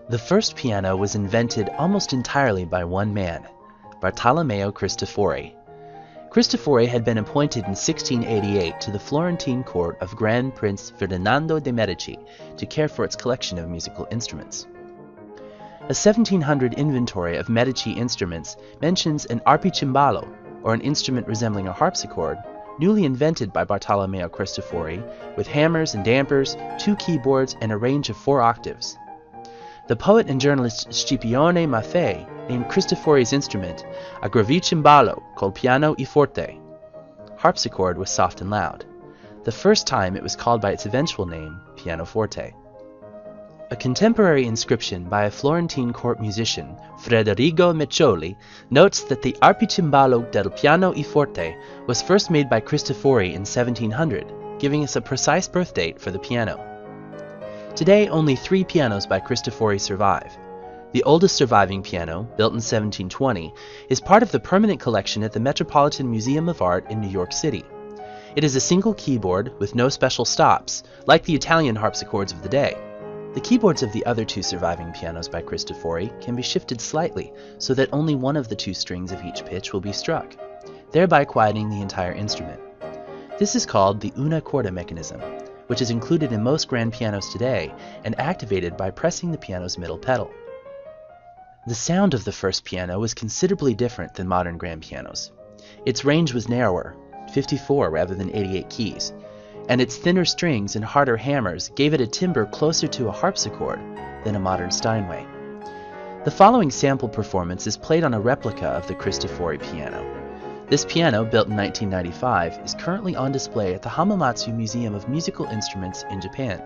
The first piano was invented almost entirely by one man, Bartolomeo Cristofori. Cristofori had been appointed in 1688 to the Florentine court of Grand Prince Ferdinando de' Medici to care for its collection of musical instruments. A 1700 inventory of Medici instruments mentions an arpicimbalo, or an instrument resembling a harpsichord, newly invented by Bartolomeo Cristofori, with hammers and dampers, 2 keyboards, and a range of 4 octaves. The poet and journalist Scipione Maffei named Cristofori's instrument a gravicimbalo called piano-forte. Harpsichord was soft and loud. The first time it was called by its eventual name, pianoforte. A contemporary inscription by a Florentine court musician, Federico Meccioli, notes that the arpicimbalo del piano-forte was first made by Cristofori in 1700, giving us a precise birth date for the piano. Today, only 3 pianos by Cristofori survive. The oldest surviving piano, built in 1720, is part of the permanent collection at the Metropolitan Museum of Art in New York City. It is a single keyboard with no special stops, like the Italian harpsichords of the day. The keyboards of the other 2 surviving pianos by Cristofori can be shifted slightly so that only one of the 2 strings of each pitch will be struck, thereby quieting the entire instrument. This is called the una corda mechanism, which is included in most grand pianos today and activated by pressing the piano's middle pedal. The sound of the first piano was considerably different than modern grand pianos. Its range was narrower, 54 rather than 88 keys, and its thinner strings and harder hammers gave it a timbre closer to a harpsichord than a modern Steinway. The following sample performance is played on a replica of the Cristofori piano. This piano, built in 1995, is currently on display at the Hamamatsu Museum of Musical Instruments in Japan.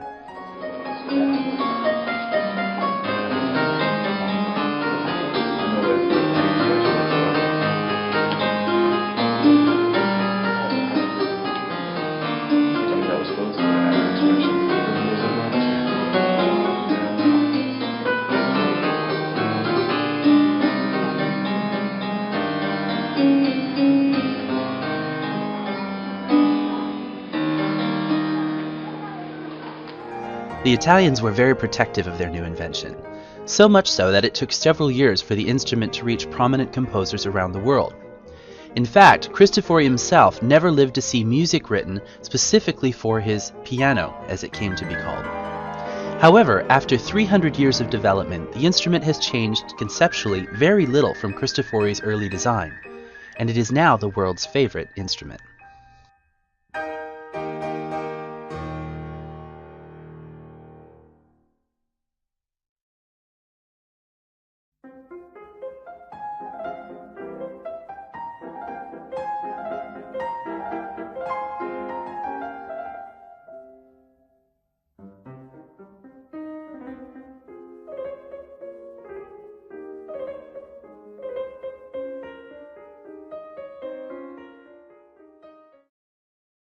The Italians were very protective of their new invention, so much so that it took several years for the instrument to reach prominent composers around the world. In fact, Cristofori himself never lived to see music written specifically for his piano, as it came to be called. However, after 300 years of development, the instrument has changed conceptually very little from Cristofori's early design, and it is now the world's favorite instrument.